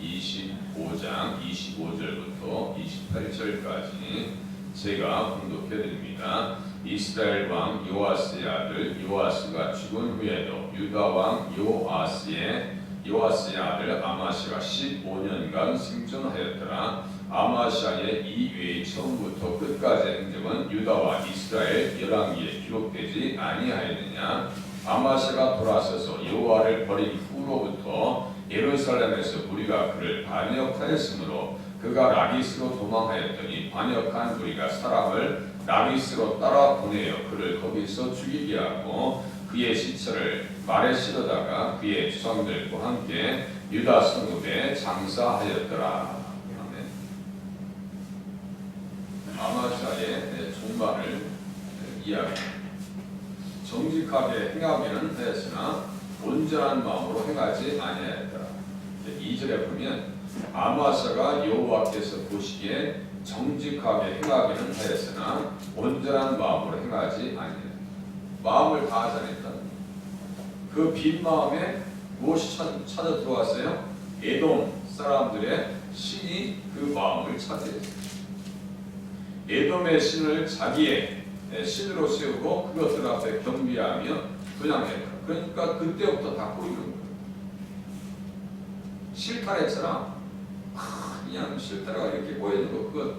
25장 25절부터 28절까지 제가 봉독해 드립니다. 이스라엘 왕 요아스의 아들 요아스가 죽은 후에도 유다 왕 요아스의 아들 아마시아가 15년간 생존하였더라. 아마시아의 이외의 처음부터 끝까지의 행적은 유다와 이스라엘 열왕기에 기록되지 아니하였느냐. 아마시아가 돌아서서 여호와를 버린 후로부터 예루살렘에서 무리가 그를 반역하였으므로 그가 라기스로 도망하였더니 반역한 무리가 사람을 라기스로 따라 보내어 그를 거기서 죽이게 하고 그의 시체를 말에 실어다가 그의 조상들과 함께 유다 성읍에 장사하였더라. 아마시아의 종말을 이야기합니다. 정직하게 행하기는 하였으나 온전한 마음으로 행하지 아니하였더라. 2절에 보면 아마시아가 여호와께서 보시기에 정직하게 행하기는 하였으나 온전한 마음으로 행하지 아니하였다. 마음을 다하지 않았다. 그 빈 마음에 무엇이 찾아 들어왔어요? 에돔 사람들의 신이 그 마음을 차지했어요. 에돔의 신을 자기의 신으로 세우고 그것들 앞에 경비하며 분양했다. 그러니까 그때부터 다 꼬이는 거예요. 실타래처럼 그냥 실타래가 이렇게 꼬이는 거 그거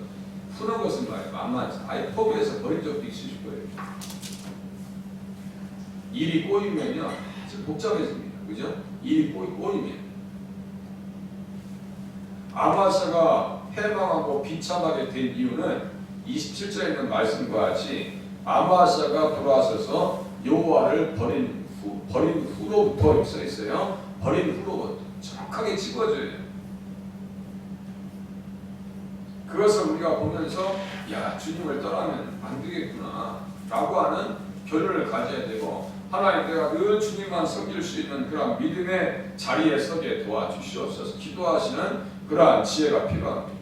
푸는 것은 말이에요. 만만치 아예 포기해서 버린 적도 있으실 거예요. 일이 꼬이면요 아주 복잡해집니다. 그죠? 일이 꼬이면 아마시아가 패망하고 비참하게 된 이유는 27절에 있는 말씀과 같이 아마시아가 돌아서서 여호와를 버린 후로부터 써 있어요. 버린 후로부터 정확하게 집어줘요. 그것을 우리가 보면서 야 주님을 떠나면 안 되겠구나 라고 하는 결론을 가져야 되고 하나님 내가 늘 주님만 섬길 수 있는 그러한 믿음의 자리에 서게 도와주시옵소서. 기도하시는 그러한 지혜가 필요합니다.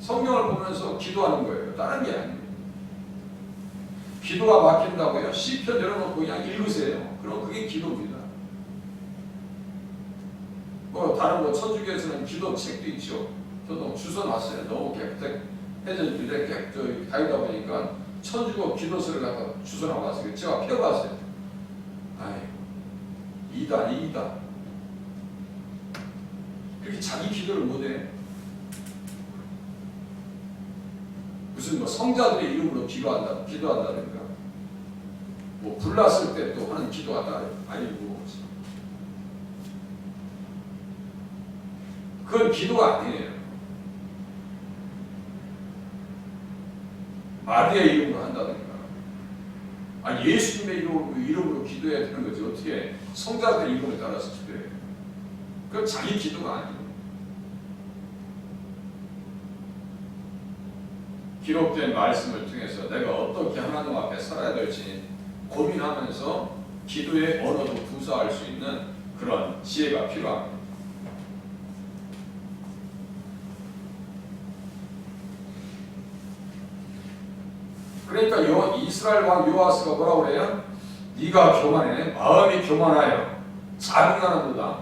성경을 보면서 기도하는 거예요. 다른 게 아니에요. 기도가 막힌다고요? 시편 열어놓고 그냥 읽으세요. 그럼 그게 기도입니다. 뭐 다른 뭐 천주교에서는 기도 책도 있죠. 저도 주워놨어요. 너무 깨끗해졌는데 저기 다니다 보니까 천주교 기도서를 갖다 주워놔봤어요. 제가 펴봤어요. 아이고 이다. 그렇게 자기 기도를 못해. 무슨 뭐 성자들의 이름으로 기도한다든가 뭐 불났을 때 또 하는 기도가 따로 아니고 그건 기도가 아니에요. 마리아의 이름으로 한다든가 아니 예수님의 이름으로 기도해야 되는 거지 어떻게 성자들의 이름을 따라서 기도해요. 그건 자기 기도가 아니에요. 기록된 말씀을 통해서 내가 어떻게 하나님 앞에 살아야 될지 고민하면서 기도의 언어도 구사할 수 있는 그런 지혜가 필요합니다. 그러니까 이스라엘 왕 요아스가 뭐라고 그래요? 네가 교만해 마음이 교만하여 자긍하는도다.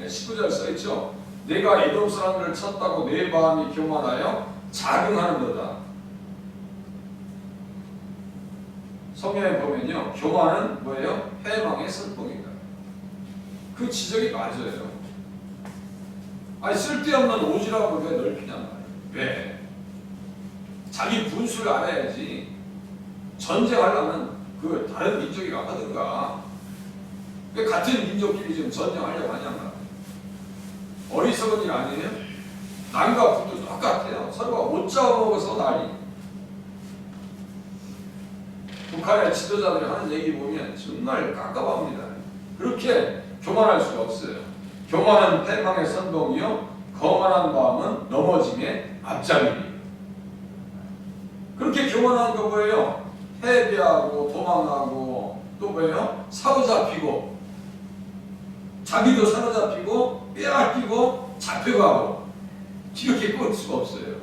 19절 써있죠. 내가 에돔 사람들을 쳤다고 내 마음이 교만하여 자긍하는도다. 성경에 보면요 교만은 뭐예요? 패망의 선봉이다. 그 지적이 맞아요. 아니 쓸데없는 오지랖을 왜 넓히냔 말이에요. 왜? 자기 분수를 알아야지. 전쟁하려면 그 다른 민족이랑 하든가. 왜 같은 민족끼리 지금 전쟁하려고 하냔 말이에요. 어리석은 일 아니에요? 남과 북도 똑같아요. 서로가 못 잡아먹어서 난리. 북한의 지도자들이 하는 얘기 보면 정말 깝깝합니다. 그렇게 교만할 수가 없어요. 교만은 패망의 선봉이요 거만한 마음은 넘어짐의 앞잡이니. 그렇게 교만한 거 뭐예요? 패배하고 도망하고 또 뭐예요? 사로잡히고 자기도 사로잡히고 빼앗기고 잡혀가고 이렇게 꼴 수가 없어요.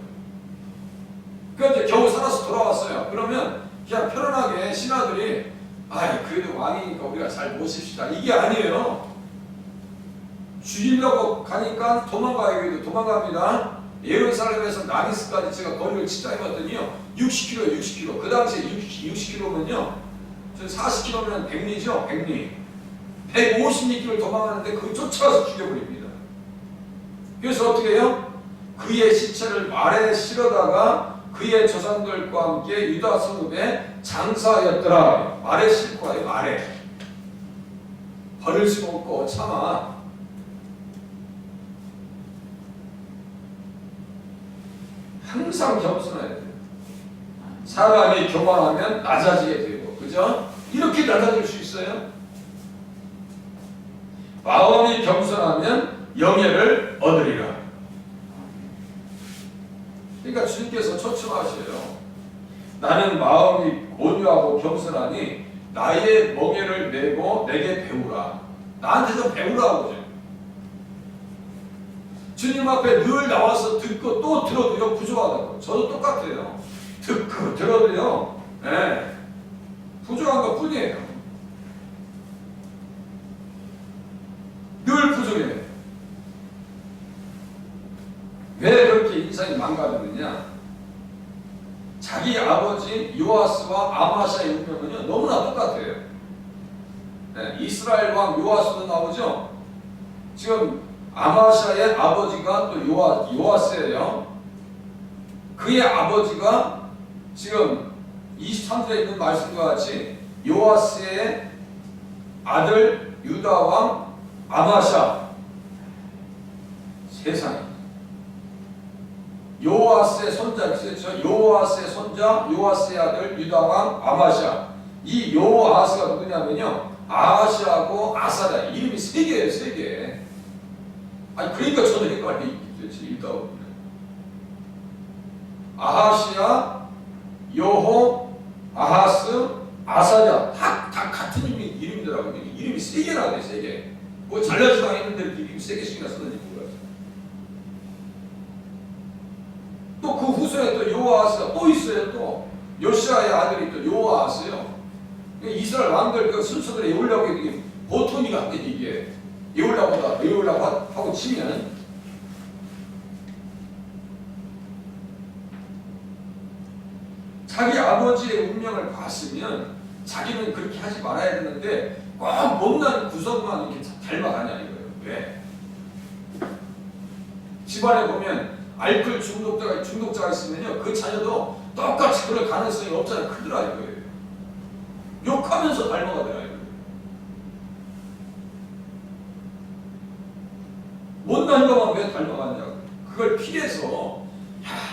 그런데 겨우 살아서 돌아왔어요. 그러면 그냥 편안하게 신하들이 그래도 왕이니까 우리가 잘 모십시다 이게 아니에요. 죽이려고 가니까 도망가기도 도망갑니다. 예루살렘에서 나니스까지 제가 거리를 측정해봤더니요 60km, 60km. 그 당시에 60km면요 40km면 100리죠. 100리 150리를 도망하는데 그걸 쫓아가서 죽여버립니다. 그래서 어떻게 해요? 그의 시체를 말에 실어다가 그의 조상들과 함께 유다 성읍에 장사하였더라. 말에 싣고 와요. 말에 버릴 수 없고 참아. 항상 겸손해야 돼요. 사람이 교만하면 낮아지게 되고, 그죠? 이렇게 낮아질 수 있어요. 마음이 겸손하면 영예를 얻으리라. 그러니까 주님께서 초청하셔요. 나는 마음이 온유하고 겸손하니 나의 멍에를 메고 내게 배우라. 나한테서 배우라고. 주님 앞에 늘 나와서 듣고 또 들어도요 부족하다고. 저도 똑같아요. 듣고 들어도요 부족한 것 뿐이에요. 늘 부족해요. 왜 그렇게 인생이 망가지느냐? 자기 아버지 요아스와 아마샤의 운명은요 너무나 똑같아요. 이스라엘 왕 요아스도 나오죠. 지금 아마샤의 아버지가 또 요아스예요. 그의 아버지가 지금 23절에 있는 말씀과 같이 요아스의 아들 유다 왕 아마샤. 세상에 요아스의 손자 있었죠. 요아스의 손자 요아스의 아들 유다 왕 아마샤. 이 요아스가 누구냐면요 아하시하고 아사랴. 이름이 세 개예요. 세 개. 아니 그러니까 저도 헷갈리 읽다 보면 아하시아, 요호, 아하스, 아사랴 다 같은 이름이더라고요. 이름이 세 개나 돼. 세 개. 뭐 잘려지도 않는데 이름이 세 개씩이나 쓰는지 몰라요. 또 그 후손에 또 요아스가 또 있어요. 또 요시아의 아들이 또 요아스요. 이스라엘 왕들 그 순서대로 외우려고 이게 보통이가 안 돼. 이게 외우려고 하고 치면 자기 아버지의 운명을 봤으면 자기는 그렇게 하지 말아야 되는데 꼭 못난 구성만 이렇게 닮아가냐 이거예요. 왜? 집안에 보면 알코올 중독자가 있으면요 그 자녀도 똑같이 그럴 가능성이 없잖아요. 크더라 이거예요. 욕하면서 닮아가더라 이거예요. 못난 것만 왜 닮아갔냐고. 그걸 피해서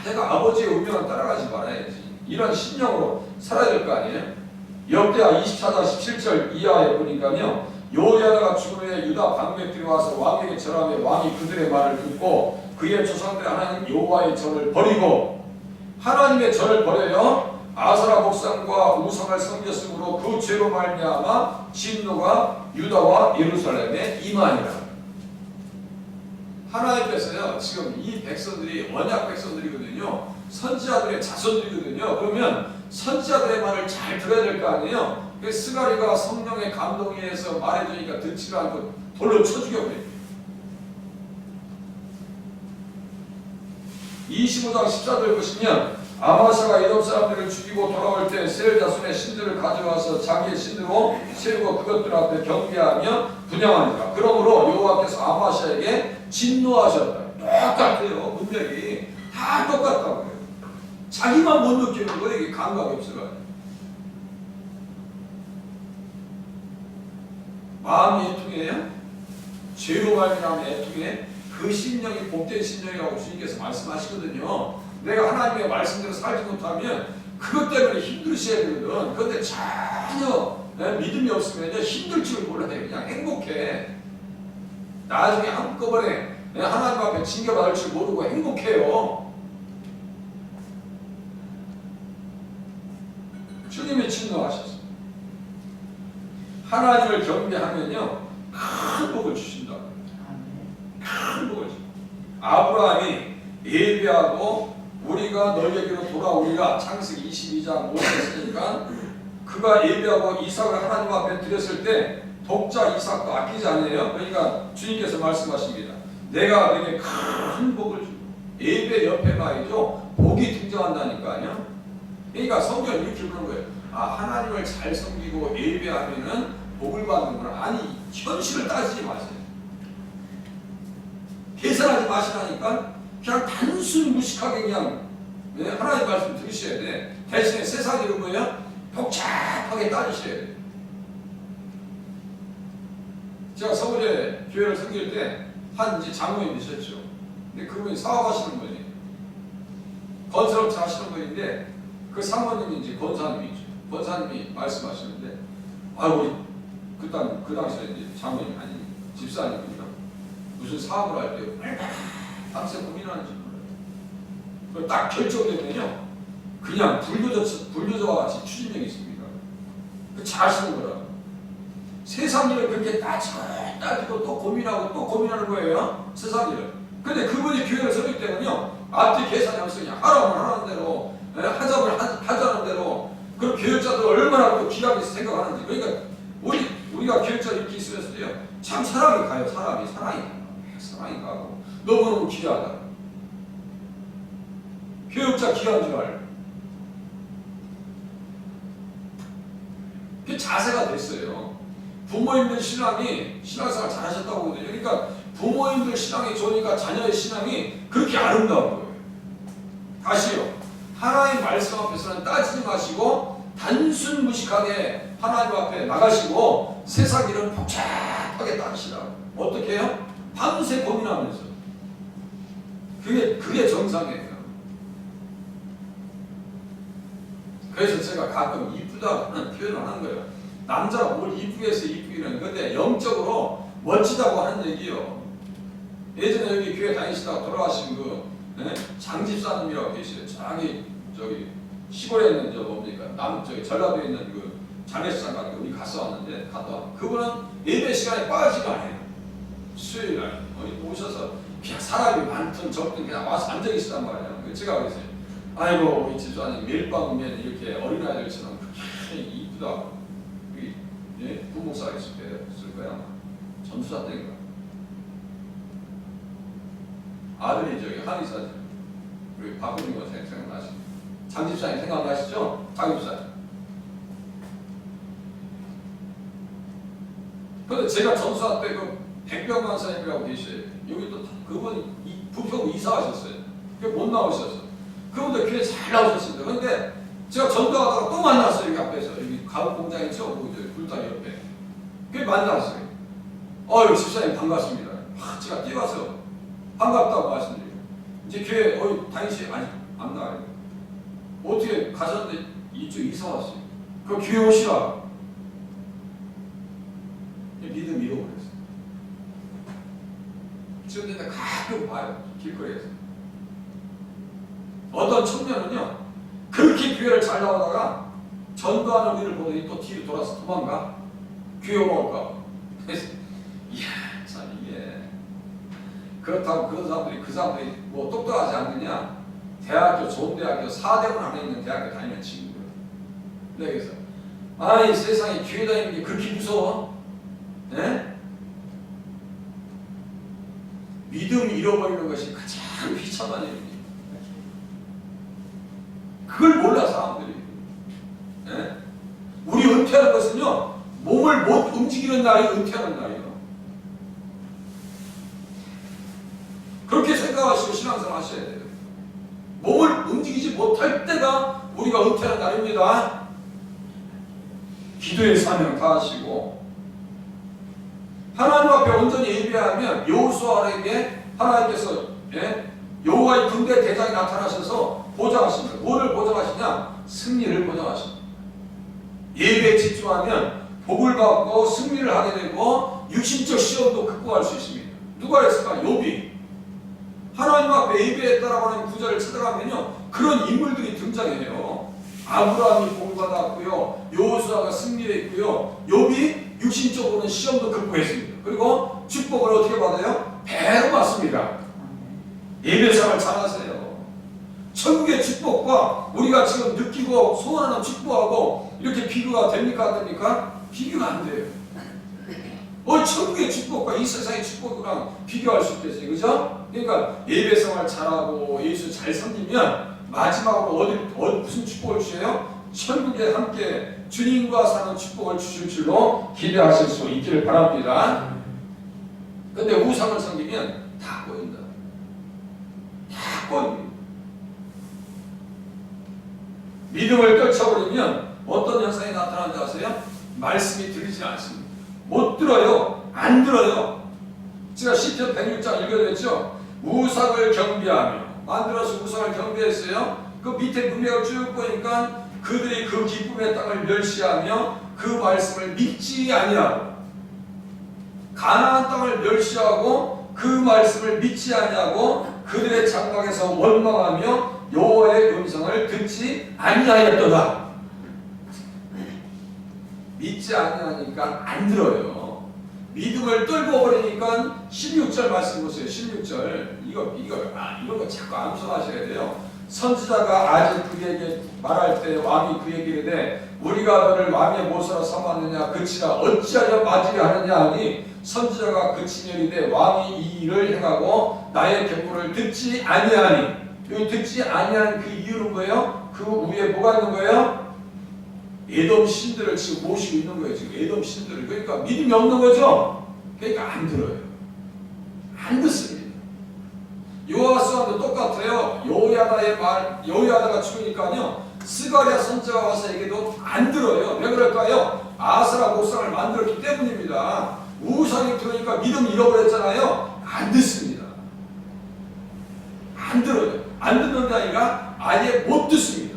내가 아버지의 운명을 따라가지 말아야지. 이런 신령으로 살아야 될 거 아니에요. 역대하 24장 17절 이하에 보니까요 요야다가 죽은 후에 유다 방백들이 와서 왕에게 절하며 왕이 그들의 말을 듣고 그의 조상들의 하나님 여호와의 절을 버리고 하나님의 절을 버려요 아세라 목상과 우상을 섬겼으므로 그 죄로 말미암아 진노가 유다와 예루살렘에 임하니라. 하나님께서요 지금 이 백성들이 언약 백성들이거든요. 선지자들의 자손들이거든요. 그러면 선지자들의 말을 잘 들어야 될 거 아니에요. 스가리가 성령의 감동에 의해서 말해주니까 듣지도 않고 돌로 쳐 죽여버려요. 25장 14절 보시면 아마샤가 이돔 사람들을 죽이고 돌아올 때 세일 자손의 신들을 가져와서 자기의 신으로 세우고 그것들 앞에 경배하며 분양하니라. 그러므로 여호와께서 아마샤에게 진노하셨다. 똑같아요. 문맥이 다 똑같다고요. 자기만 못 느끼는 거예요. 이게 감각이 없어가지고. 마음이 애통해요. 죄로 말미암아 애통해. 그 심령이 복된 심령이라고 주님께서 말씀하시거든요. 내가 하나님의 말씀대로 살지 못하면 그것 때문에 힘드셔야 되거든. 그런데 전혀 믿음이 없으면 힘들 줄 몰라요. 그냥 행복해. 나중에 한꺼번에 하나님 앞에 징계받을 줄 모르고 행복해요. 주님이 진노하셨어요. 하나님을 경배하면요 큰 복을 주신다. 큰 복을 주신다. 아브라함이 예배하고 우리가 너희에게로 돌아오리라 창세기 22장 5절에 쓰니까 그가 예배하고 이삭을 하나님 앞에 드렸을 때 독자 이삭도 아끼지 않아요. 그러니까 주님께서 말씀하십니다. 내가 너에게 큰 복을 주고 예배 옆에 말이죠. 복이 등장한다니까요. 그러니까 성경은 이렇게 보는 거예요. 하나님을 잘 섬기고 예배하면은 복을 받는구나. 아니, 현실을 따지지 마세요. 계산하지 마시라니까. 그냥 단순 무식하게 그냥 하나님 말씀 들으셔야 돼. 대신에 세상 이런 거예요. 복잡하게 따지셔야 돼. 제가 서울에 교회를 섬길 때 한 이제 장로님 되셨죠. 근데 그분이 사업하시는 분이에요. 건설업체 하시는 분인데 그 사모님이 이제 권사님이죠. 권사님이 말씀하시는데 우리 그 당시에 이제 장로님 아니 집사님이요. 무슨 사업을 할 때 밤새 고민하는지 몰라요. 딱 결정되면요. 그냥 불도저와 같이 추진력이 있습니다. 잘 하시는 거라. 세상 일을 그렇게 따지고 또 고민하고 또 고민하는 거예요. 세상 일을. 근데 그분이 교회를 섬길 때는요. 앞뒤 계산이 없으냐. 하라면 하라는 대로, 하자면 하자는 대로. 그럼 교육자들 얼마나 또 귀하게 생각하는지. 그러니까 우리가 교육자 이렇게 있으면서도요. 참 사랑이 가요. 사랑이 가고 너무너무 귀하다. 교육자 귀한 줄 알고. 그게 자세가 됐어요. 부모님들 신앙이 신앙생활 잘하셨다고 하거든요. 그러니까 부모님들 신앙이 좋으니까 자녀의 신앙이 그렇게 아름다운 거예요. 다시요. 하나님 말씀 앞에서는 따지지 마시고 단순 무식하게 하나님 앞에 나가시고 세상 일은 복잡하게 따지시라고. 어떻게 해요? 밤새 고민하면서. 그게 정상이에요. 그래서 제가 가끔 이쁘다는 표현을 하는 거예요. 남자가 뭘 이쁘게 해서 이쁘기는 근데 영적으로 멋지다고 하는 얘기요. 예전에 여기 교회 다니시다가 돌아가신 장집사님이라고 계시요. 저기 시골에 있는 뭡니까 저기 전라도에 있는 그 장례식장 가서 우리 갔다 왔는데 그분은 예배 시간에 빠지지가 않아요. 수요일날 오셔서 그냥 사람이 많든 적든 그냥 와서 앉아 계시단 말이에요. 제가 그랬어요. 아이고 우리 집사님 매일 밤 오면 이렇게 어린아이들처럼 그렇게 이쁘다고. 부목사가 있을 거야. 전수사 때인가. 아들이 저기 한의사죠. 우리 박근혜 거 생각나시죠? 장집사님 생각나시죠? 장집사님. 근데 제가 전수사 때 그 백병만사님이라고 계셔요. 여기 또 그분 부평 이사하셨어요. 못 나오셨어. 그분도 교회 잘 나오셨습니다. 근데 제가 전도하다가 또 만났어요. 여기 앞에서. 여기 가구 공장 있죠? 굴다리 옆에. 그게 만났어요. 집사님 반갑습니다. 제가 뛰어가서 반갑다고 말씀드려요. 이제 교회 다니시 아직 안 나와요. 어떻게 가셨는데 이쪽 이사 왔어요. 그 교회 오시라. 믿음 잃어버렸어요. 지금 근데 가끔 봐요. 길거리에서. 어떤 청년은요. 그렇게 교회를 잘 나오다가 전도하는 우리를 보더니 또 뒤로 돌아서 도망가. 교회 올까. 그래서 이야 참 이게 그렇다고 그 사람들이 뭐 똑똑하지 않느냐. 대학교 좋은 대학교 4대문 안에 있는 대학교 다니는 친구들. 그래서 아니 세상에 교회 다니는 게 그렇게 무서워? 네? 믿음 잃어버리는 것이 가장 비참한 일입니다. 그걸 몰라 사람들이. 네? 우리 은퇴하는 것은요. 몸을 못 움직이는 날이 은퇴하는 날이에요. 그렇게 생각하시고 신앙생활 하셔야 돼요. 몸을 움직이지 못할 때가 우리가 은퇴하는 날입니다. 기도의 사명 다하시고 하나님 앞에 온전히 예배하면 여호수아에게 하나님께서 여호와의 군대 대장이 나타나셔서 보장하십니다. 뭐를 보장하시냐? 승리를 보장하십니다. 예배에 집중하면 복을 받고 승리를 하게 되고 육신적 시험도 극복할 수 있습니다. 누가 했을까? 욥이. 하나님 앞에 예배했다라고 하는 구절을 찾아가면요. 그런 인물들이 등장해요. 아브라함이 복을 받았고요. 여호수아가 승리했고요. 욥이 육신적으로는 시험도 극복했습니다. 그리고 축복을 어떻게 받아요? 배로 받습니다. 예배생활 잘하세요. 천국의 축복과 우리가 지금 느끼고 소원하는 축복하고 이렇게 비교가 됩니까? 안 됩니까? 비교가 안 돼요. 천국의 축복과 이 세상의 축복이랑 비교할 수 있겠어요. 그죠? 그러니까 예배 생활 잘하고 예수 잘 섬기면 마지막으로 무슨 축복을 주세요? 천국에 함께 주님과 사는 축복을 주실 줄로 기대하실 수 있기를 바랍니다. 근데 우상을 섬기면 다 꼬인다. 다 꼬입니다. 믿음을 떨쳐버리면 어떤 현상이 나타나는지 아세요? 말씀이 들리지 않습니다. 못 들어요. 안 들어요. 제가 시편 106장 읽어드렸죠. 우상을 경배하며 만들어서 우상을 경배했어요. 그 밑에 문맥을 쭉 보니까 그들이 그 기쁨의 땅을 멸시하며 그 말씀을 믿지 아니하고 가나안 땅을 멸시하고 그 말씀을 믿지 아니하고 그들의 장막에서 원망하며 여호와의 음성을 듣지 아니하였도다. 믿지 아니하니까 안 들어요. 믿음을 떨궈버리니까 16절 말씀 보세요. 16절 이런 거 자꾸 암송하셔야 돼요. 선지자가 아직 그에게 말할 때 왕이 그에게 이르되 우리가 너를 왕의 모사로 삼았느냐 그치라 어찌하여 맞으려 하느냐 하니 선지자가 그치며 이르되 왕이 이 일을 행하고 나의 경고를 듣지 아니하니 여기 듣지 아니한 그 이유는 뭐예요? 그 위에 뭐가 있는 거예요? 에돔 신들을 지금 모시고 있는 거예요. 지금 에돔 신들을. 그러니까 믿음이 없는 거죠. 그러니까 안 들어요. 안 듣습니다. 요아스와도 똑같아요. 여호야다가 죽으니까요. 스가랴 선지자가 와서 얘기도 안 들어요. 왜 그럴까요? 아스라 목상을 만들었기 때문입니다. 우상이 들으니까 믿음 잃어버렸잖아요. 안 듣습니다. 안 들어요. 안 듣는 게 아니라 아예 못 듣습니다.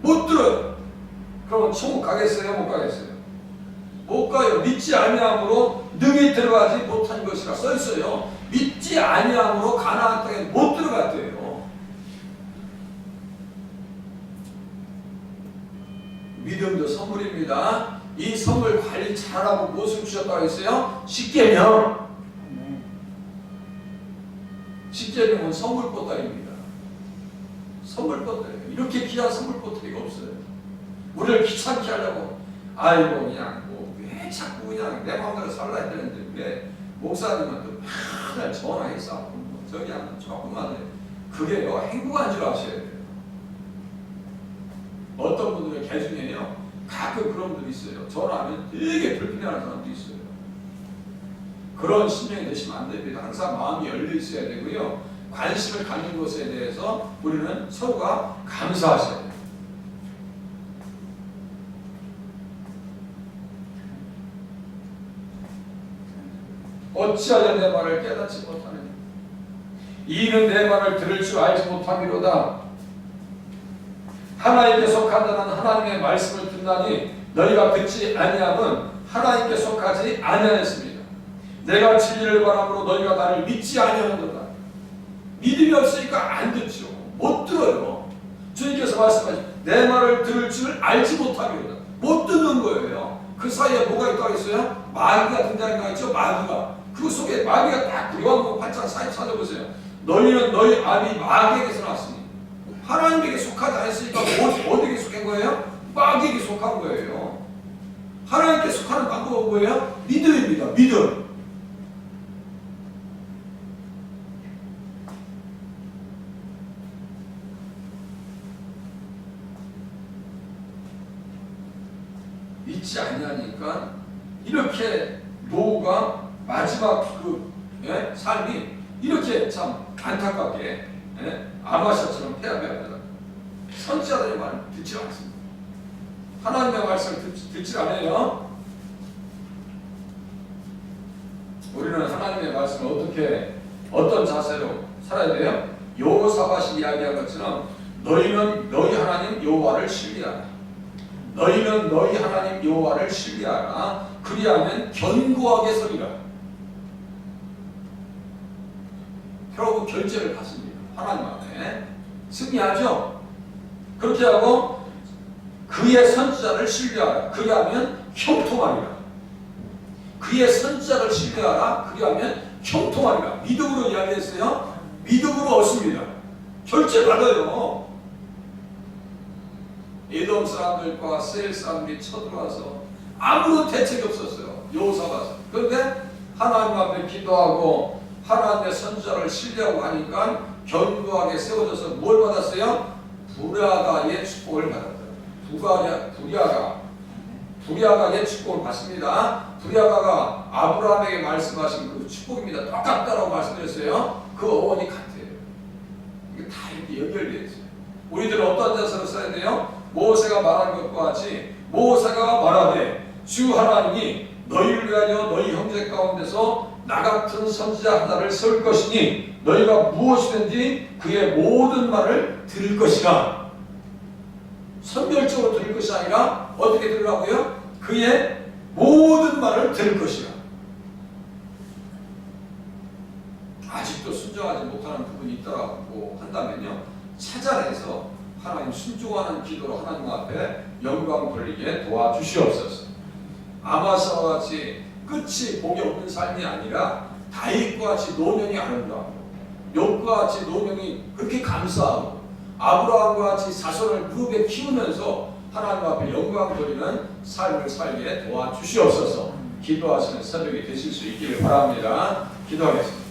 못 들어요. 그럼 천국 가겠어요? 못 가겠어요? 못 가요. 믿지 아니함으로 능히 들어가지 못한 것이라 써 있어요. 믿지 아니함으로 가나안 땅에 못 들어갔대요. 믿음도 선물입니다. 이 선물 관리 잘하고 무엇을 주셨다고 했어요? 십계명. 십계명은 선물 보따리입니다. 선물 보따리. 이렇게 귀한 선물 보따리가 없어요. 우리를 귀찮게 하려고 아이고 그냥 왜 자꾸 그냥 내 마음대로 살라 했는데 왜 목사님은 또 맨날 전화해서 저기 하면 조금만 해. 그게요 행복한 줄 아셔야 돼요. 어떤 분들의 개 중에요 가끔 그런 분들이 있어요. 전화하면 되게 불편해하는 사람도 있어요. 그런 심령이 되시면 안 됩니다. 항상 마음이 열려 있어야 되고요. 관심을 갖는 것에 대해서 우리는 서로가 감사하셔야 돼요. 어찌하여 내 말을 깨닫지 못하느냐. 이는 내 말을 들을 줄 알지 못함이로다. 하나님께 속한 자는 하나님의 말씀을 듣나니 너희가 듣지 아니함은 하나님께 속하지 아니하였습니다. 내가 진리를 바람으로 너희가 나를 믿지 아니하는도다. 믿음이 없으니까 안 듣죠. 못 들어요. 주님께서 말씀하신 내 말을 들을 줄 알지 못함이로다. 못 듣는 거예요. 그 사이에 뭐가 있다고 했어요? 마귀가 등장한다고 했죠. 마귀가. 그 속에 마귀가 딱 요한복음 8장 44절 보세요. 너희는 너희 아비 마귀에게서 나왔으니 하나님에게 속하지 않았으니까 어디에 속한 거예요? 마귀에게 속한 거예요. 하나님께 속하는 방법은 뭐예요? 믿음입니다. 믿음. 믿지 아니하니까 이렇게 노후가 마지막 삶이 이렇게 참 안타깝게 아마샤처럼 패배합니다. 선지자들의 말을 듣지 않습니다. 하나님의 말씀을 듣지 않아요. 우리는 하나님의 말씀을 어떤 자세로 살아야 돼요? 여호사밧이 이야기한 것처럼 너희는 너희 하나님 여호와를 신뢰하라. 너희는 너희 하나님 여호와를 신뢰하라. 그리하면 견고하게 서리라. 결국 결제를 받습니다. 하나님 앞에 승리하죠. 그렇게 하고 그의 선지자를 신뢰하라. 그리하면 형통하리라. 그의 선지자를 신뢰하라. 그리하면 형통하리라. 믿음으로 이야기했어요. 믿음으로 얻습니다. 결제 받아요. 에돔 사람들과 세일 사람들이 쳐들어와서 아무런 대책이 없었어요. 여호사밧. 그런데 하나님 앞에 기도하고 하나님의 선지자를 신뢰하고 하니까 견고하게 세워져서 뭘 받았어요? 부랴가의 축복을 받았다. 부랴가의 축복을 받습니다. 부랴가가 아브라함에게 말씀하신 그 축복입니다. 똑같다라고 말씀드렸어요. 그 어원이 같아요. 이게 다 이렇게 연결되어 있어요. 우리들은 어떤 자세로 써야 돼요? 모세가 말한 것과 같이 모세가 말하되 주 하나님이 너희를 위하여 너희 형제 가운데서 나 같은 선지자 하나를 세울 것이니 너희가 무엇이든지 그의 모든 말을 들을 것이라. 선별적으로 들을 것이 아니라 어떻게 들으라고요? 그의 모든 말을 들을 것이라. 아직도 순종하지 못하는 부분이 있다고 한다면요, 찾아내서 하나님 순종하는 기도로 하나님 앞에 영광 돌리게 도와주시옵소서. 아마사와 같이 끝이 복이 없는 삶이 아니라 다윗과 같이 노년이 아름다워, 욥과 같이 노년이 그렇게 감사하고 아브라함과 같이 자손을 무릎에 키우면서 하나님 앞에 영광 돌리는 삶을 살게 도와주시옵소서. 기도하시는 새벽이 되실 수 있기를 바랍니다. 기도하겠습니다.